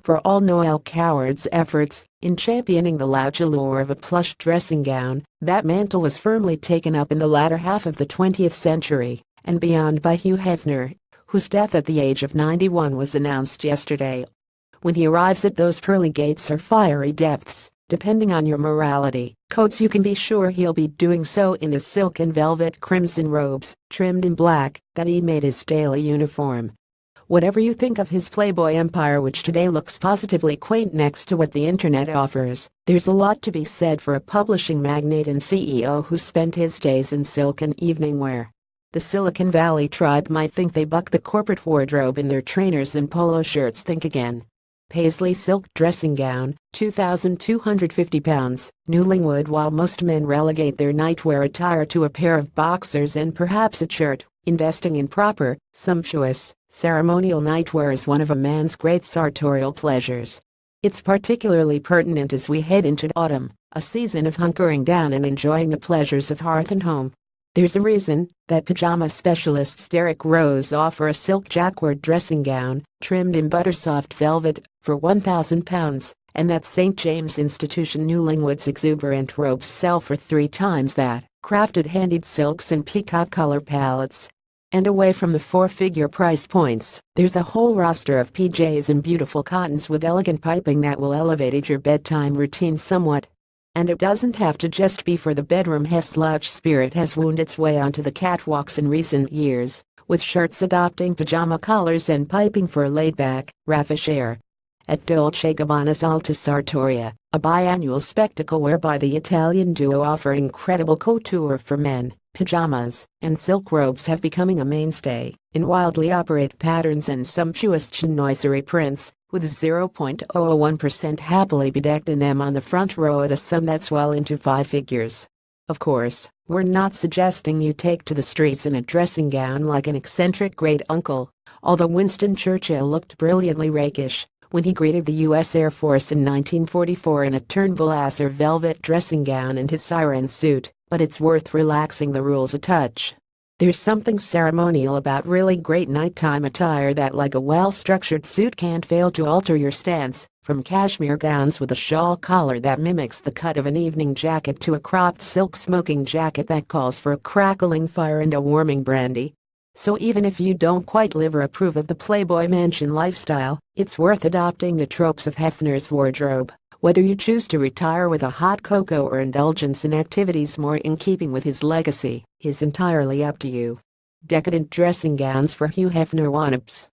For all Noel Coward's efforts in championing the louche allure of a plush dressing gown, that mantle was firmly taken up in the latter half of the 20th century and beyond by Hugh Hefner, whose death at the age of 91 was announced yesterday. When he arrives at those pearly gates or fiery depths, depending on your morality codes, you can be sure he'll be doing so in the silk and velvet crimson robes, trimmed in black, that he made his daily uniform. Whatever you think of his Playboy empire, which today looks positively quaint next to what the internet offers, there's a lot to be said for a publishing magnate and CEO who spent his days in silk and evening wear. The Silicon Valley tribe might think they buck the corporate wardrobe in their trainers and polo shirts. Think again. Paisley silk dressing gown, £2,250, Newlingwood. While most men relegate their nightwear attire to a pair of boxers and perhaps a shirt, investing in proper, sumptuous, ceremonial nightwear is one of a man's great sartorial pleasures. It's particularly pertinent as we head into autumn, a season of hunkering down and enjoying the pleasures of hearth and home. There's a reason that pajama specialists Derek Rose offer a silk jacquard dressing gown, trimmed in buttersoft velvet, for £1,000, and that St. James Institution Newlingwood's exuberant robes sell for 3 times that, crafted handed silks and peacock color palettes. And away from the 4-figure price points, there's a whole roster of PJs and beautiful cottons with elegant piping that will elevate your bedtime routine somewhat. And it doesn't have to just be for the bedroom. Hef's louche spirit has wound its way onto the catwalks in recent years, with shirts adopting pajama collars and piping for a laid-back, raffish air. At Dolce & Gabbana's Alta Sartoria, a biannual spectacle whereby the Italian duo offer incredible couture for men, pajamas and silk robes have become a mainstay in wildly operate patterns and sumptuous chinoiserie prints, with 0.001% happily bedecked in them on the front row at a sum that's well into 5 figures. Of course, we're not suggesting you take to the streets in a dressing gown like an eccentric great uncle, although Winston Churchill looked brilliantly rakish when he greeted the U.S. Air Force in 1944 in a Turnbull Asser velvet dressing gown and his siren suit, but it's worth relaxing the rules a touch. There's something ceremonial about really great nighttime attire that, like a well-structured suit, can't fail to alter your stance, from cashmere gowns with a shawl collar that mimics the cut of an evening jacket to a cropped silk smoking jacket that calls for a crackling fire and a warming brandy. So even if you don't quite live or approve of the Playboy Mansion lifestyle, it's worth adopting the tropes of Hefner's wardrobe. Whether you choose to retire with a hot cocoa or indulgence in activities more in keeping with his legacy is entirely up to you. Decadent dressing gowns for Hugh Hefner wannabes.